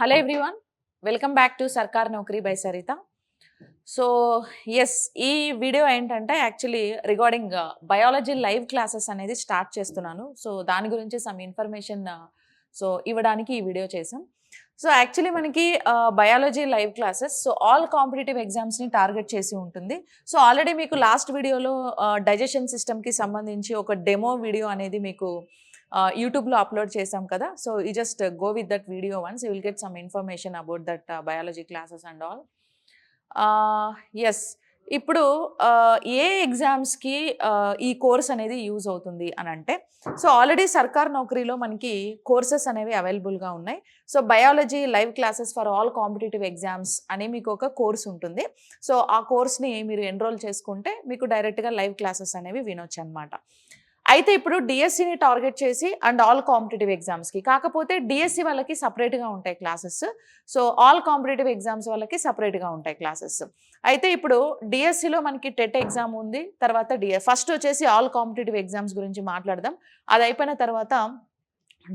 Hello everyone, welcome back to Sarkar Naukri by Sarita. So yes ఈ video ఏంటంటే actually regarding biology live classes అనేది start చేస్తున్నాను. So దాని గురించి some information ఇవ్వడానికి ఈ వీడియో చేసాం. సో యాక్చువల్లీ మనకి biology live classes all competitive ఎగ్జామ్స్ని టార్గెట్ చేసి ఉంటుంది. సో ఆల్రెడీ మీకు లాస్ట్ వీడియోలో డైజెషన్ సిస్టమ్కి సంబంధించి ఒక డెమో వీడియో అనేది మీకు యూట్యూబ్లో అప్లోడ్ చేసాం కదా. So you just go with that video once, you will get some information about that biology classes and all. Yes, ఇప్పుడు ఏ ఎగ్జామ్స్కి ఈ కోర్స్ అనేది యూజ్ అవుతుంది అని అంటే, సో ఆల్రెడీ సర్కార్ నౌకరీలో మనకి కోర్సెస్ అనేవి అవైలబుల్గా ఉన్నాయి. So biology live classes for all competitive exams అని మీకు ఒక కోర్స్ ఉంటుంది. సో ఆ కోర్స్ని మీరు ఎన్రోల్ చేసుకుంటే మీకు డైరెక్ట్గా లైవ్ క్లాసెస్ అనేవి వినొచ్చు అనమాట. అయితే ఇప్పుడు డిఎస్సిని టార్గెట్ చేసి అండ్ ఆల్ కాంపిటేటివ్ ఎగ్జామ్స్కి, కాకపోతే డిఎస్సి వాళ్ళకి సపరేట్గా ఉంటాయి classes. So all competitive exams వాళ్ళకి సపరేట్గా ఉంటాయి క్లాసెస్. అయితే ఇప్పుడు డిఎస్సిలో మనకి టెట్ ఎగ్జామ్ ఉంది, తర్వాత ఫస్ట్ వచ్చేసి ఆల్ కాంపిటేటివ్ ఎగ్జామ్స్ గురించి మాట్లాడదాం. అది అయిపోయిన తర్వాత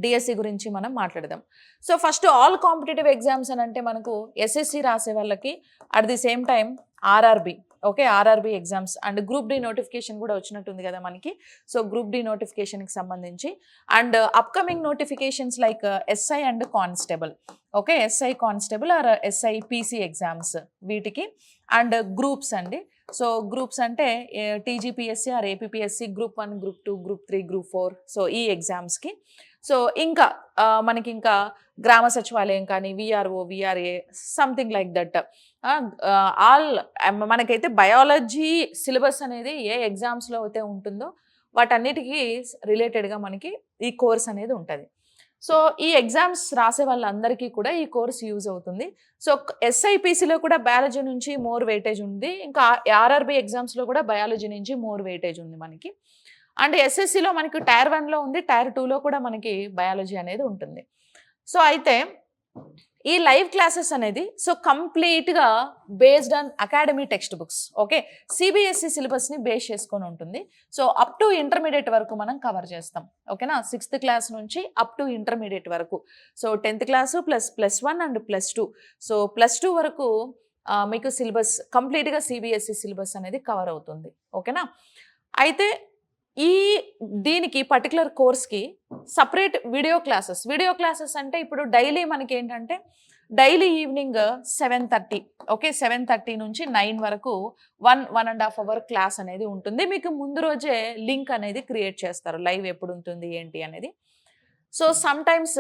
డిఎస్సి గురించి మనం మాట్లాడదాం. So first all competitive exams అని అంటే మనకు ఎస్ఎస్సి రాసే వాళ్ళకి, at the same time RRB, okay, RRB exams and group D notification కూడా వచ్చినట్టుంది కదా మనకి. సో గ్రూప్ డి నోటిఫికేషన్కి సంబంధించి and upcoming notifications like SI and constable, okay, SI constable or SI PC exams వీటికి, అండ్ గ్రూప్స్ అండి. So groups అంటే TGPSC or APPSC, group 1, group 2, group 3, group 4, so ఈ ఎగ్జామ్స్కి. సో ఇంకా మనకి ఇంకా గ్రామ సచివాలయం కానీ, VRO, VRA, something like that. All మనకైతే బయాలజీ సిలబస్ అనేది ఏ ఎగ్జామ్స్లో అయితే ఉంటుందో వాటన్నిటికీ రిలేటెడ్గా మనకి ఈ కోర్స్ అనేది ఉంటుంది. సో ఈ ఎగ్జామ్స్ రాసే వాళ్ళందరికీ కూడా ఈ కోర్స్ యూజ్ అవుతుంది. సో ఎస్ఐపిసిలో కూడా బయాలజీ నుంచి మోర్ వెయిటేజ్ ఉంది, ఇంకా ఆర్ఆర్బి ఎగ్జామ్స్లో కూడా బయాలజీ నుంచి మోర్ వెయిటేజ్ ఉంది మనకి. అండ్ ఎస్ఎస్సిలో మనకి టైర్ 1లో ఉంది, టైర్ 2లో కూడా మనకి బయాలజీ అనేది ఉంటుంది. సో అయితే ఈ లైవ్ క్లాసెస్ అనేది కంప్లీట్గా based on academy text books, okay, CBSE సిలబస్ని బేస్ చేసుకొని ఉంటుంది. సో అప్ టు ఇంటర్మీడియట్ వరకు మనం కవర్ చేస్తాం, ఓకేనా, 6th క్లాస్ నుంచి అప్ టు ఇంటర్మీడియట్ వరకు. So 10th class +1 and +2, so +2 వరకు మీకు సిలబస్ కంప్లీట్గా సిబిఎస్ఈ సిలబస్ అనేది కవర్ అవుతుంది, ఓకేనా. అయితే దీనికి పర్టికులర్ కోర్స్కి సపరేట్ వీడియో క్లాసెస్ అంటే ఇప్పుడు డైలీ మనకి ఏంటంటే డైలీ ఈవినింగ్ 7:30, ఓకే, 7:30 నుంచి 9 వరకు 1.5 అవర్ క్లాస్ అనేది ఉంటుంది. మీకు ముందు రోజే లింక్ అనేది క్రియేట్ చేస్తారు, లైవ్ ఎప్పుడు ఉంటుంది ఏంటి అనేది. So sometimes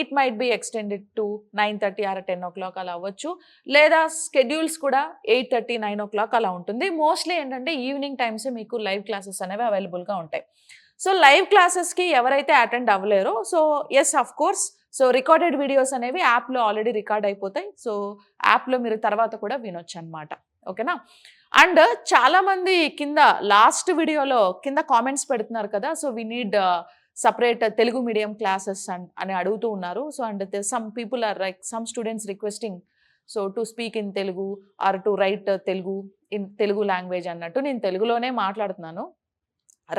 it might be extended to 9:30 or 10 o'clock అలా అవ్వచ్చు, లేదా స్కెడ్యూల్స్ కూడా 8:30, 9 o'clock అలా ఉంటుంది. మోస్ట్లీ ఏంటంటే ఈవినింగ్ టైమ్స్ మీకు లైవ్ క్లాసెస్ అనేవి అవైలబుల్గా ఉంటాయి. సో లైవ్ క్లాసెస్కి ఎవరైతే అటెండ్ అవ్వలేరో, so yes of course, so recorded videos అనేవి యాప్లో ఆల్రెడీ రికార్డ్ అయిపోతాయి. సో యాప్లో మీరు తర్వాత కూడా వినొచ్చు అనమాట, ఓకేనా. అండ్ చాలామంది కింద లాస్ట్ వీడియోలో కింద కామెంట్స్ పెడుతున్నారు కదా, so we need separate Telugu medium classes అని అడుగుతూ ఉన్నారు. So and some people are like some students requesting so to speak in Telugu or to write Telugu in Telugu language అన్నట్టు. నేను తెలుగులోనే మాట్లాడుతున్నాను.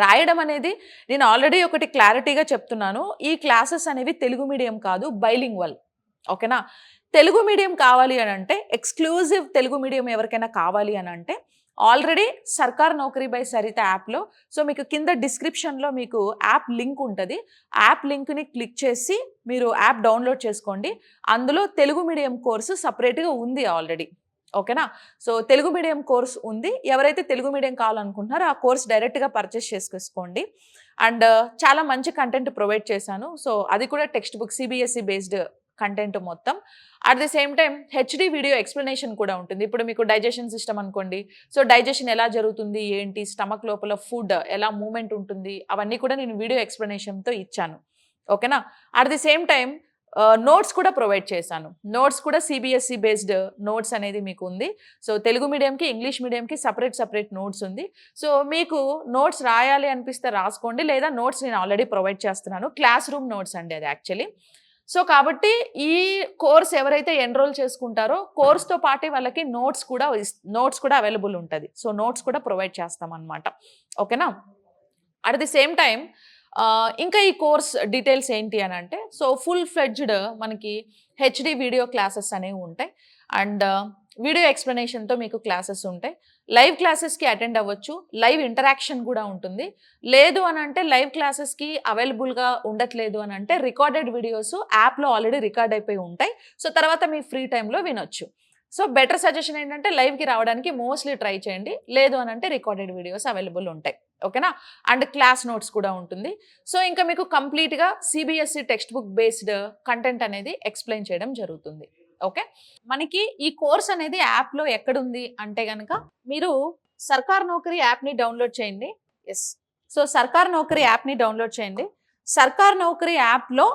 రాయడం అనేది నేను ఆల్రెడీ ఒకటి క్లారిటీగా చెప్తున్నాను, ఈ క్లాసెస్ అనేవి తెలుగు మీడియం కాదు, బైలింగ్వల్, ఓకేనా. తెలుగు మీడియం కావాలి అని అంటే, ఎక్స్క్లూజివ్ తెలుగు మీడియం ఎవరికైనా కావాలి అని అంటే ఆల్రెడీ సర్కార్ నౌకరీ బై సరిత యాప్లో, సో మీకు కింద డిస్క్రిప్షన్లో మీకు యాప్ లింక్ ఉంటుంది. యాప్ లింక్ని క్లిక్ చేసి మీరు యాప్ డౌన్లోడ్ చేసుకోండి. అందులో తెలుగు మీడియం కోర్సు సపరేట్గా ఉంది ఆల్రెడీ, ఓకేనా. సో తెలుగు మీడియం కోర్స్ ఉంది, ఎవరైతే తెలుగు మీడియం కావాలనుకుంటున్నారో ఆ కోర్స్ డైరెక్ట్గా పర్చేస్ చేసుకోండి. అండ్ చాలా మంచి కంటెంట్ ప్రొవైడ్ చేశాను. సో అది కూడా text book CBSE based content మొత్తం. At the same time HD video explanation కూడా ఉంటుంది. ఇప్పుడు మీకు డైజెషన్ సిస్టమ్ అనుకోండి, సో డైజెషన్ ఎలా జరుగుతుంది ఏంటి, స్టమక్ లోపల ఫుడ్ ఎలా మూమెంట్ ఉంటుంది, అవన్నీ కూడా నేను వీడియో ఎక్స్ప్లెనేషన్తో ఇచ్చాను, ఓకేనా. At the same time notes కూడా ప్రొవైడ్ చేశాను. నోట్స్ కూడా సిబిఎస్ఈ బేస్డ్ నోట్స్ అనేది మీకు ఉంది. సో తెలుగు మీడియంకి, ఇంగ్లీష్ మీడియంకి సపరేట్ నోట్స్ ఉంది. సో మీకు నోట్స్ రాయాలి అనిపిస్తే రాసుకోండి, లేదా నోట్స్ నేను ఆల్రెడీ ప్రొవైడ్ చేస్తున్నాను, క్లాస్ రూమ్ నోట్స్ అండి అది యాక్చువల్లీ. సో కాబట్టి ఈ కోర్స్ ఎవరైతే ఎన్రోల్ చేసుకుంటారో కోర్స్తో పాటు వాళ్ళకి నోట్స్ కూడా అవైలబుల్ ఉంటుంది. సో నోట్స్ కూడా ప్రొవైడ్ చేస్తామన్నమాట, ఓకేనా. అట్ ది సేమ్ టైం ఇంకా ఈ కోర్స్ డీటెయిల్స్ ఏంటి అని అంటే, సో ఫుల్ ఫ్లెడ్జ్డ్ మనకి హెచ్డి వీడియో క్లాసెస్ అనేవి ఉంటాయి. అండ్ వీడియో ఎక్స్ప్లెనేషన్తో మీకు క్లాసెస్ ఉంటాయి. లైవ్ క్లాసెస్కి అటెండ్ అవ్వచ్చు, లైవ్ ఇంటరాక్షన్ కూడా ఉంటుంది. లేదు అని అంటే లైవ్ క్లాసెస్కి అవైలబుల్గా ఉండట్లేదు అని అంటే రికార్డెడ్ వీడియోస్ యాప్లో ఆల్రెడీ రికార్డ్ అయిపోయి ఉంటాయి. సో తర్వాత మీ ఫ్రీ టైంలో వినొచ్చు. సో బెటర్ సజెషన్ ఏంటంటే లైవ్కి రావడానికి మోస్ట్లీ ట్రై చేయండి. లేదు అని అంటే రికార్డెడ్ వీడియోస్ అవైలబుల్ ఉంటాయి. ఓకేనా? అండ్ క్లాస్ నోట్స్ కూడా ఉంటుంది. సో ఇంకా మీకు కంప్లీట్గా CBSE text book based content అనేది ఎక్స్ప్లెయిన్ చేయడం జరుగుతుంది. ఓకే, మనకి ఈ కోర్స్ అనేది యాప్లో ఎక్కడుంది అంటే కనుక మీరు సర్కార్ నౌకరీ యాప్ని డౌన్లోడ్ చేయండి. ఎస్, సో సర్కార్ నౌకరీ యాప్ని డౌన్లోడ్ చేయండి. సర్కార్ నౌకరీ యాప్లో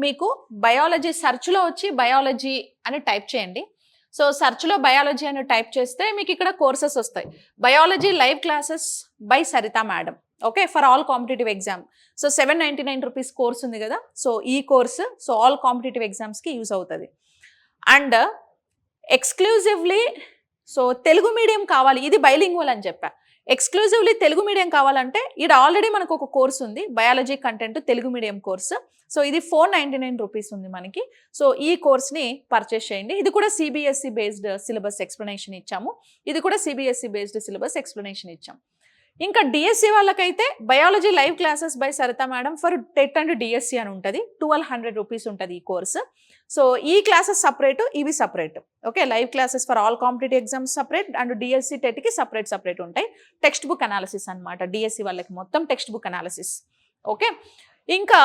మీకు బయాలజీ సెర్చ్లో వచ్చి బయాలజీ అని టైప్ చేయండి. సో సెర్చ్లో బయాలజీ అని టైప్ చేస్తే మీకు ఇక్కడ కోర్సెస్ వస్తాయి. Biology live classes by Sarita madam. Okay, for all competitive exam. So 799 rupees course ఉంది కదా, సో ఈ కోర్సు సో ఆల్ కాంపిటేటివ్ ఎగ్జామ్స్కి యూజ్ అవుతుంది. And exclusively so Telugu medium కావాలి, ఇది బైలింగ్వల్ అని చెప్పా. ఎక్స్క్లూజివ్లీ తెలుగు మీడియం కావాలంటే ఇది ఆల్రెడీ మనకు ఒక కోర్స్ ఉంది, biology content Telugu medium course. So ఇది 499 రూపీస్ ఉంది మనకి. సో ఈ కోర్స్ని పర్చేస్ చేయండి. ఇది కూడా సిబిఎస్ఈ బేస్డ్ సిలబస్ ఎక్స్ప్లెనేషన్ ఇచ్చాము. ఇది కూడా సిబిఎస్ఈ బేస్డ్ సిలబస్ ఎక్స్ప్లెనేషన్ ఇచ్చాం. ఇంకా డిఎస్సి వాళ్ళకైతే biology live classes by Sarita madam for TET and DSC అని ఉంటుంది. 1200 రూపీస్ ఉంటుంది ఈ కోర్సు. సో ఈ క్లాసెస్ సపరేట్, ఇవి separate. Okay, live classes for all competitive exams separate and DSC టెట్కి సపరేట్ ఉంటాయి. టెక్స్ట్ బుక్ అనాలిసిస్ అనమాట, డిఎస్సి వాళ్ళకి మొత్తం టెక్స్ట్ బుక్ అనాలిసిస్. ఓకే, ఇంకా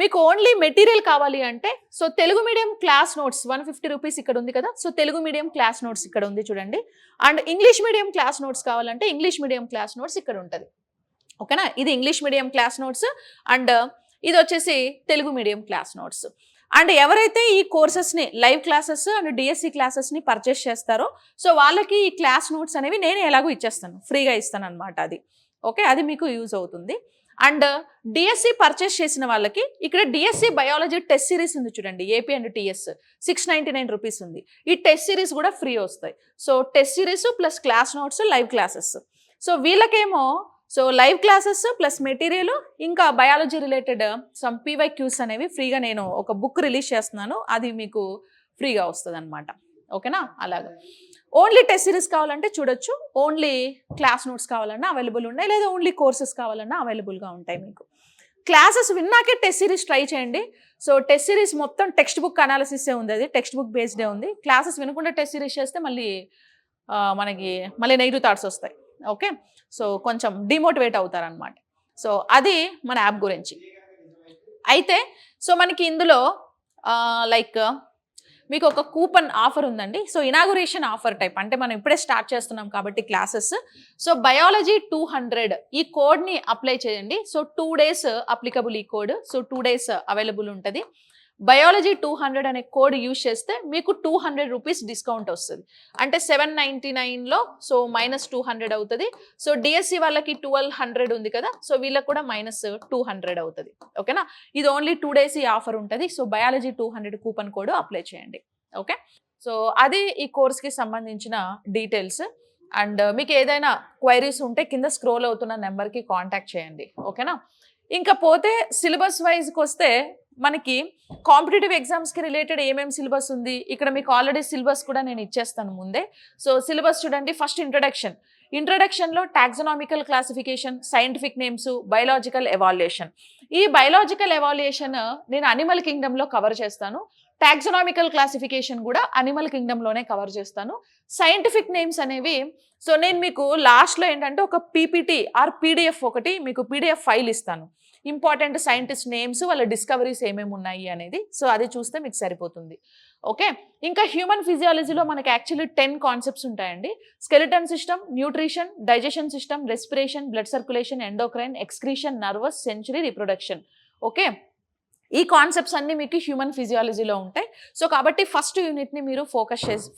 మీకు ఓన్లీ మెటీరియల్ కావాలి అంటే so Telugu medium class notes 150 rupees ఇక్కడ ఉంది కదా, so Telugu medium class notes ఇక్కడ ఉంది చూడండి. And English medium class notes కావాలంటే ఇంగ్లీష్ మీడియం క్లాస్ నోట్స్ ఇక్కడ ఉంటుంది. ఓకేనా, ఇది English medium class notes and ఇది వచ్చేసి Telugu medium class notes. And ఎవరైతే ఈ కోర్సెస్ని లైవ్ క్లాసెస్ అండ్ డిఎస్సి క్లాసెస్ని పర్చేస్ చేస్తారో సో వాళ్ళకి ఈ క్లాస్ నోట్స్ అనేవి నేను ఎలాగో ఇచ్చేస్తాను, ఫ్రీగా ఇస్తాను అనమాట అది. ఓకే, అది మీకు యూజ్ అవుతుంది. అండ్ డిఎస్సి పర్చేస్ చేసిన వాళ్ళకి ఇక్కడ డిఎస్సి బయాలజీ టెస్ట్ సిరీస్ ఉంది చూడండి, ఏపీ అండ్ టీఎస్ 699 రూపీస్ ఉంది. ఈ టెస్ట్ సిరీస్ కూడా ఫ్రీ వస్తాయి. So test series plus class notes live classes. So వీళ్ళకేమో so live classes plus material ఇంకా బయాలజీ రిలేటెడ్ సమ్ పీవైక్యూస్ అనేవి ఫ్రీగా నేను ఒక బుక్ రిలీజ్ చేస్తున్నాను, అది మీకు ఫ్రీగా వస్తుంది అనమాట. ఓకేనా, అలాగా ఓన్లీ టెస్ట్ సిరీస్ కావాలంటే చూడొచ్చు, ఓన్లీ క్లాస్ నోట్స్ కావాలన్నా అవైలబుల్ ఉన్నాయి, లేదా ఓన్లీ కోర్సెస్ కావాలన్నా అవైలబుల్గా ఉంటాయి మీకు. క్లాసెస్ విన్నాకే టెస్ట్ సిరీస్ ట్రై చేయండి. సో టెస్ట్ సిరీస్ మొత్తం టెక్స్ట్ బుక్ అనాలిసిసే ఉంది, అది టెక్స్ట్ బుక్ బేస్డే ఉంది. క్లాసెస్ వినకుండా టెస్ట్ సిరీస్ చేస్తే మళ్ళీ నెగిటివ్ థాట్స్ వస్తాయి. ఓకే, సో కొంచెం డిమోటివేట్ అవుతారనమాట. సో అది మన యాప్ గురించి. అయితే సో మనకి ఇందులో లైక్ మీకు ఒక కూపన్ ఆఫర్ ఉందండి. సో ఇనాగురేషన్ ఆఫర్ టైప్, అంటే మనం ఇప్పుడే స్టార్ట్ చేస్తున్నాం కాబట్టి క్లాసెస్. సో బయాలజీ 200 ఈ కోడ్ని అప్లై చేయండి. సో 2 days అప్లికబుల్ ఈ కోడ్. సో 2 days అవైలబుల్ ఉంటుంది. బయాలజీ 200 అనే కోడ్ యూజ్ చేస్తే మీకు 200 రూపీస్ డిస్కౌంట్ వస్తుంది. అంటే 799లో సో -200 అవుతుంది. సో డిఎస్సి వాళ్ళకి 1200 ఉంది కదా, సో వీళ్ళకి కూడా -200 అవుతుంది. ఓకేనా, ఇది ఓన్లీ 2 days ఈ ఆఫర్ ఉంటుంది. So biology 200 coupon code apply చేయండి. ఓకే, సో అది ఈ కోర్స్కి సంబంధించిన డీటెయిల్స్. అండ్ మీకు ఏదైనా క్వైరీస్ ఉంటే కింద స్క్రోల్ అవుతున్న నెంబర్కి కాంటాక్ట్ చేయండి. ఓకేనా, ఇంకా పోతే సిలబస్ వైజ్కి వస్తే మనకి కాంపిటేటివ్ ఎగ్జామ్స్కి రిలేటెడ్ ఏమేమి సిలబస్ ఉంది ఇక్కడ మీకు ఆల్రెడీ సిలబస్ కూడా నేను ఇచ్చేస్తాను ముందే. సో సిలబస్ చూడండి, ఫస్ట్ ఇంట్రడక్షన్లో taxonomical classification, scientific names, biological evaluation. ఈ బయలాజికల్ ఎవాల్యుయేషన్ నేను అనిమల్ కింగ్డమ్లో కవర్ చేస్తాను. టాక్సనామికల్ క్లాసిఫికేషన్ కూడా అనిమల్ కింగ్డమ్లోనే కవర్ చేస్తాను. సైంటిఫిక్ నేమ్స్ అనేవి సో నేను మీకు లాస్ట్లో ఏంటంటే ఒక పీపీటీ ఆర్ పీడిఎఫ్ ఒకటి మీకు పీడిఎఫ్ ఫైల్ ఇస్తాను, ఇంపార్టెంట్ సైంటిస్ట్ నేమ్స్, వాళ్ళ డిస్కవరీస్ ఏమేమి ఉన్నాయి అనేది. సో అది చూస్తే మీకు సరిపోతుంది. ఓకే, ఇంకా హ్యూమన్ ఫిజియాలజీలో మనకి యాక్చువల్లీ 10 కాన్సెప్ట్స్ ఉంటాయండి. Skeleton system, nutrition, digestion system, respiration, blood circulation, endocrine, excretion, nervous, sensory, reproduction. Okay, ఈ కాన్సెప్ట్స్ అన్నీ మీకు హ్యూమన్ ఫిజియాలజీలో ఉంటాయి. సో కాబట్టి ఫస్ట్ యూనిట్ని మీరు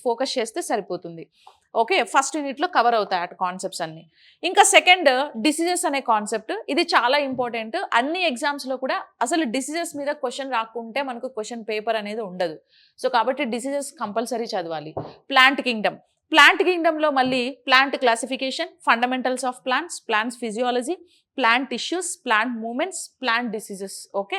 ఫోకస్ చేస్తే సరిపోతుంది. ఓకే, ఫస్ట్ యూనిట్లో కవర్ అవుతాయి అటు కాన్సెప్ట్స్ అన్నీ. ఇంకా సెకండ్ డిసీజెస్ అనే కాన్సెప్ట్, ఇది చాలా ఇంపార్టెంట్. అన్ని ఎగ్జామ్స్లో కూడా అసలు డిసీజెస్ మీద క్వశ్చన్ రాకుంటే మనకు క్వశ్చన్ పేపర్ అనేది ఉండదు. సో కాబట్టి డిసీజెస్ కంపల్సరీ చదవాలి. ప్లాంట్ కింగ్డమ్లో మళ్ళీ plant classification, fundamentals of plants physiology, plant tissues, plant movements, plant diseases. Okay,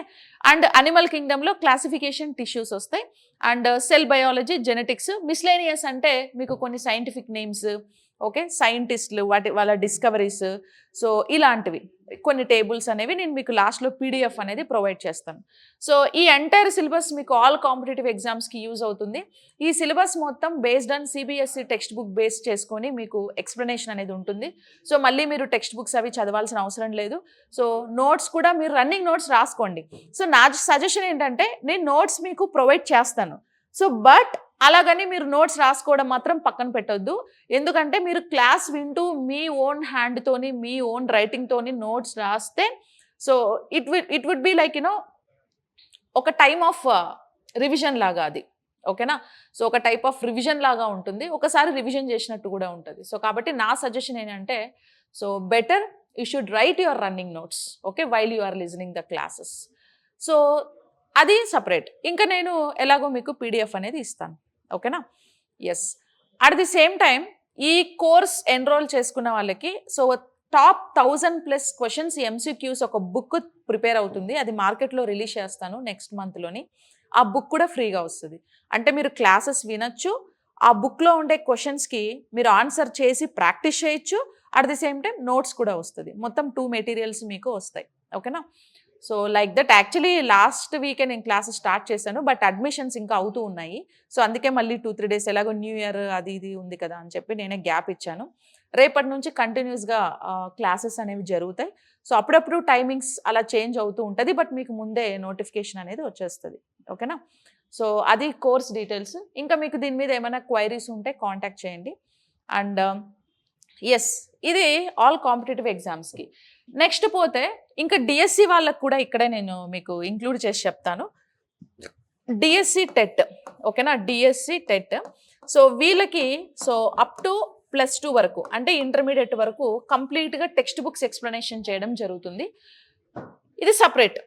and animal కింగ్డమ్లో క్లాసిఫికేషన్, టిష్యూస్ వస్తాయి. And cell biology, genetics. Miscellaneous అంటే మీకు కొన్ని సైంటిఫిక్ నేమ్స్, ఓకే, సైంటిస్టులు వాళ్ళ డిస్కవరీస్, సో ఇలాంటివి కొన్ని టేబుల్స్ అనేవి నేను మీకు లాస్ట్లో పీడిఎఫ్ అనేది ప్రొవైడ్ చేస్తాను. సో ఈ ఎంటైర్ సిలబస్ మీకు ఆల్ కాంపిటేటివ్ ఎగ్జామ్స్కి యూజ్ అవుతుంది. ఈ సిలబస్ మొత్తం based on CBSE text book base చేసుకొని మీకు ఎక్స్ప్లెనేషన్ అనేది ఉంటుంది. సో మళ్ళీ మీరు టెక్స్ట్ బుక్స్ అవి చదవాల్సిన అవసరం లేదు. సో నోట్స్ కూడా మీరు రన్నింగ్ నోట్స్ రాసుకోండి. సో నా సజెషన్ ఏంటంటే నేను నోట్స్ మీకు ప్రొవైడ్ చేస్తాను. సో బట్ అలాగని మీరు నోట్స్ రాసుకోవడం మాత్రం పక్కన పెట్టొద్దు. ఎందుకంటే మీరు క్లాస్ వింటూ మీ ఓన్ హ్యాండ్తోని, మీ ఓన్ రైటింగ్తోని నోట్స్ రాస్తే so it would be like ఒక టైమ్ ఆఫ్ రివిజన్ లాగా అది, ఓకేనా. సో ఒక టైప్ ఆఫ్ రివిజన్ లాగా ఉంటుంది, ఒకసారి రివిజన్ చేసినట్టు కూడా ఉంటుంది. సో కాబట్టి నా సజెషన్ ఏంటంటే so better you should write your running notes, okay, while you are listening the classes. So అది సపరేట్. ఇంకా నేను ఎలాగో మీకు పీడిఎఫ్ అనేది ఇస్తాను, ఓకేనా. Yes, at the same time ఈ కోర్స్ ఎన్రోల్ చేసుకున్న వాళ్ళకి సో టాప్ 1000+ క్వశ్చన్స్ ఎంసీక్యూస్ ఒక బుక్ ప్రిపేర్ అవుతుంది. అది మార్కెట్లో రిలీజ్ చేస్తాను నెక్స్ట్ మంత్లోని. ఆ బుక్ కూడా ఫ్రీగా వస్తుంది. అంటే మీరు క్లాసెస్ వినొచ్చు, ఆ బుక్లో ఉండే క్వశ్చన్స్కి మీరు ఆన్సర్ చేసి ప్రాక్టీస్ చేయొచ్చు, at the same time notes కూడా వస్తుంది. మొత్తం 2 మెటీరియల్స్ మీకు వస్తాయి, ఓకేనా. So like that actually last వీకే నేను క్లాసెస్ స్టార్ట్ చేశాను, బట్ అడ్మిషన్స్ ఇంకా అవుతూ ఉన్నాయి. సో అందుకే మళ్ళీ 2-3 డేస్ ఎలాగో న్యూ ఇయర్ అది ఇది ఉంది కదా అని చెప్పి నేనే గ్యాప్ ఇచ్చాను. రేపటి నుంచి కంటిన్యూస్గా క్లాసెస్ అనేవి జరుగుతాయి. సో అప్పుడప్పుడు టైమింగ్స్ అలా చేంజ్ అవుతూ ఉంటుంది, బట్ మీకు ముందే నోటిఫికేషన్ అనేది వచ్చేస్తుంది, ఓకేనా. సో అది కోర్స్ డీటెయిల్స్. ఇంకా మీకు దీని మీద ఏమైనా క్వైరీస్ ఉంటే కాంటాక్ట్ చేయండి. అండ్ ఎస్, ఇది ఆల్ కాంపిటేటివ్ ఎగ్జామ్స్కి. నెక్స్ట్ పోతే ఇంకా డిఎస్సి వాళ్ళకు కూడా ఇక్కడే నేను మీకు ఇంక్లూడ్ చేసి చెప్తాను. డిఎస్సి టెట్, ఓకేనా, డిఎస్సి టెట్. సో వీళ్ళకి సో అప్ టు +2 వరకు అంటే ఇంటర్మీడియట్ వరకు కంప్లీట్గా టెక్స్ట్ బుక్స్ ఎక్స్ప్లెనేషన్ చేయడం జరుగుతుంది. ఇది సపరేట్,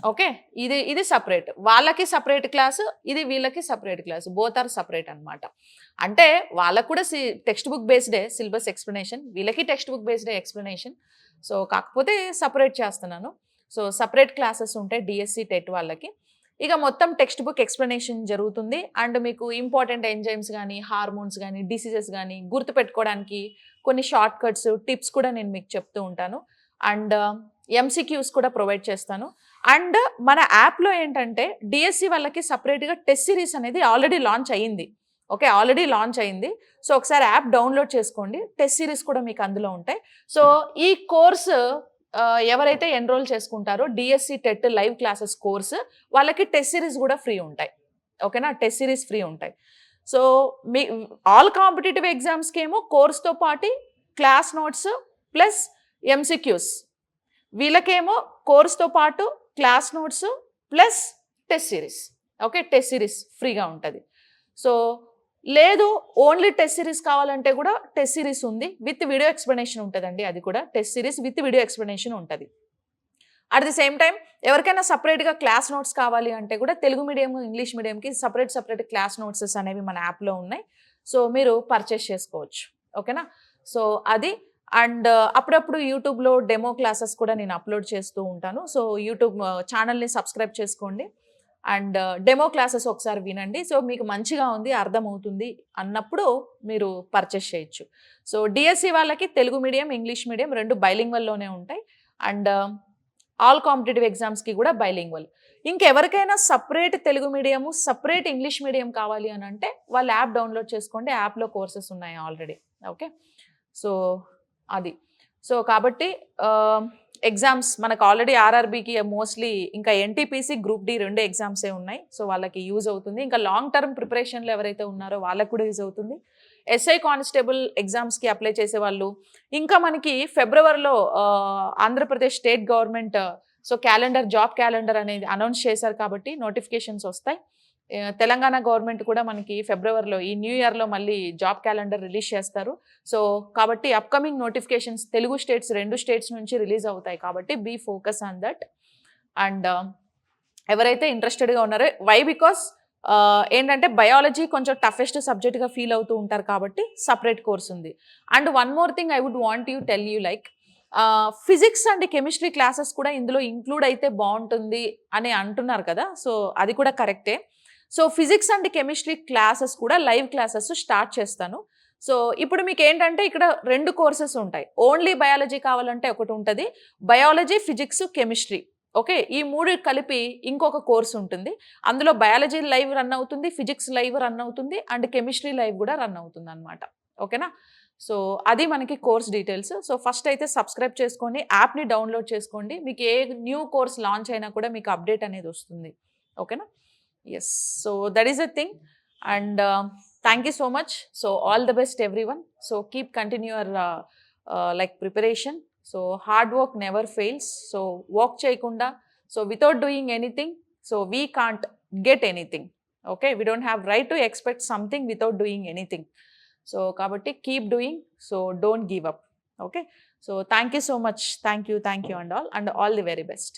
ఓకే, ఇది సపరేట్. వాళ్ళకి సపరేట్ క్లాసు, ఇది వీళ్ళకి separate class, both are separate అనమాట. అంటే వాళ్ళకు కూడా టెక్స్ట్ బుక్ బేస్డే సిలబస్ ఎక్స్ప్లెనేషన్, వీళ్ళకి టెక్స్ట్ బుక్ బేస్డే ఎక్స్ప్లెనేషన్. సో కాకపోతే సపరేట్ చేస్తున్నాను. సో సపరేట్ క్లాసెస్ ఉంటాయి డిఎస్సి టెట్ వాళ్ళకి. ఇక మొత్తం టెక్స్ట్ బుక్ ఎక్స్ప్లెనేషన్ జరుగుతుంది. అండ్ మీకు ఇంపార్టెంట్ ఎంజైమ్స్ కానీ, హార్మోన్స్ కానీ, డిసీజెస్ కానీ గుర్తుపెట్టుకోవడానికి కొన్ని షార్ట్ కట్స్, టిప్స్ కూడా నేను మీకు చెప్తూ ఉంటాను. అండ్ ఎంసీక్యూస్ కూడా ప్రొవైడ్ చేస్తాను. అండ్ మన యాప్లో ఏంటంటే డిఎస్సి వాళ్ళకి సపరేట్గా టెస్ట్ సిరీస్ అనేది ఆల్రెడీ లాంచ్ అయ్యింది, ఓకే, ఆల్రెడీ లాంచ్ అయింది. సో ఒకసారి యాప్ డౌన్లోడ్ చేసుకోండి, టెస్ట్ సిరీస్ కూడా మీకు అందులో ఉంటాయి. సో ఈ కోర్సు ఎవరైతే ఎన్రోల్ చేసుకుంటారో DSC TET live classes course వాళ్ళకి టెస్ట్ సిరీస్ కూడా ఫ్రీ ఉంటాయి, ఓకేనా, టెస్ట్ సిరీస్ ఫ్రీ ఉంటాయి. సో మీ ఆల్ కాంపిటేటివ్ ఎగ్జామ్స్కి ఏమో కోర్స్తో పాటు క్లాస్ నోట్స్ ప్లస్ ఎంసీక్యూస్, వీళ్ళకేమో కోర్స్తో పాటు class notes plus test series, okay, test series ఫ్రీగా ఉంటుంది. సో లేదు ఓన్లీ టెస్ట్ సిరీస్ కావాలంటే కూడా టెస్ట్ సిరీస్ ఉంది, విత్ వీడియో ఎక్స్ప్లెనేషన్ ఉంటుందండి. అది కూడా test series with video explanation ఉంటుంది. అట్ ది సేమ్ టైం ఎవరికైనా సపరేట్గా క్లాస్ నోట్స్ కావాలి అంటే కూడా తెలుగు మీడియం, ఇంగ్లీష్ మీడియంకి సపరేట్ క్లాస్ నోట్సెస్ అనేవి మన యాప్లో ఉన్నాయి. సో మీరు పర్చేస్ చేసుకోవచ్చు, ఓకేనా. సో అది. అండ్ అప్పుడప్పుడు యూట్యూబ్లో డెమో క్లాసెస్ కూడా నేను అప్లోడ్ చేస్తూ ఉంటాను. సో యూట్యూబ్ ఛానల్ని సబ్స్క్రైబ్ చేసుకోండి అండ్ డెమో క్లాసెస్ ఒకసారి వినండి. సో మీకు మంచిగా ఉంది, అర్థమవుతుంది అన్నప్పుడు మీరు పర్చేస్ చేయొచ్చు. సో డిఎస్సి వాళ్ళకి తెలుగు మీడియం, ఇంగ్లీష్ మీడియం 2 బైలింగ్వల్లోనే ఉంటాయి. అండ్ ఆల్ కాంపిటేటివ్ ఎగ్జామ్స్కి కూడా బైలింగ్వల్. ఇంకెవరికైనా separate Telugu medium, separate English medium కావాలి అని అంటే వాళ్ళు యాప్ డౌన్లోడ్ చేసుకోండి, యాప్లో కోర్సెస్ ఉన్నాయి ఆల్రెడీ, ఓకే. సో అది. సో కాబట్టి ఎగ్జామ్స్ మనకు ఆల్రెడీ ఆర్ఆర్బీకి మోస్ట్లీ, ఇంకా ఎన్టీపీసీ, గ్రూప్ డి 2 ఎగ్జామ్సే ఉన్నాయి. సో వాళ్ళకి యూజ్ అవుతుంది. ఇంకా లాంగ్ టర్మ్ ప్రిపరేషన్లో ఎవరైతే ఉన్నారో వాళ్ళకు కూడా యూజ్ అవుతుంది. ఎస్ఐ కానిస్టేబుల్ ఎగ్జామ్స్కి అప్లై చేసే వాళ్ళు, ఇంకా మనకి ఫిబ్రవరిలో Andhra Pradesh state government so job calendar అనేది అనౌన్స్ చేశారు కాబట్టి నోటిఫికేషన్స్ వస్తాయి. తెలంగాణ గవర్నమెంట్ కూడా మనకి ఫిబ్రవరిలో ఈ న్యూ ఇయర్లో మళ్ళీ జాబ్ క్యాలెండర్ రిలీజ్ చేస్తారు. సో కాబట్టి upcoming notifications Telugu states 2 states నుంచి రిలీజ్ అవుతాయి కాబట్టి be focus on that. And ఎవరైతే ఇంట్రెస్టెడ్గా ఉన్నారో బికాస్ ఏంటంటే బయాలజీ కొంచెం టఫెస్ట్ సబ్జెక్ట్గా ఫీల్ అవుతూ ఉంటారు కాబట్టి సపరేట్ కోర్స్ ఉంది. And one more thing I would want you tell you like physics and chemistry classes కూడా ఇందులో ఇంక్లూడ్ అయితే బాగుంటుంది అని అంటున్నారు కదా. సో అది కూడా కరెక్టే. So physics and chemistry classes కూడా లైవ్ క్లాసెస్ స్టార్ట్ చేస్తాను. సో ఇప్పుడు మీకు ఏంటంటే ఇక్కడ 2 కోర్సెస్ ఉంటాయి. ఓన్లీ బయాలజీ కావాలంటే ఒకటి ఉంటది. Biology, physics, chemistry. ఓకే. ఈ 3 కలిపి ఇంకొక కోర్స్ ఉంటుంది. అందులో బయాలజీ లైవ్ రన్ అవుతుంది, ఫిజిక్స్ లైవ్ రన్ అవుతుంది అండ్ కెమిస్ట్రీ లైవ్ కూడా రన్ అవుతుందన్నమాట. ఓకేనా? సో అది మనకి కోర్స్ డీటెయిల్స్. సో ఫస్ట్ అయితే సబ్స్క్రైబ్ చేసుకోండి. యాప్‌ని డౌన్‌లోడ్ చేసుకోండి. మీకు ఏ న్యూ కోర్స్ లాంచ్ అయినా కూడా మీకు అప్డేట్ అనేది వస్తుంది. ఓకేనా? Yes. So that is the thing and thank you so much. So all the best everyone. So keep continue your like preparation. So hard work never fails. So work చేయకుండా so without doing anything so we can't get anything. Okay. We don't have right to expect something without doing anything. So కాబట్టి keep doing. So don't give up. Okay. So thank you so much. Thank you and all the very best.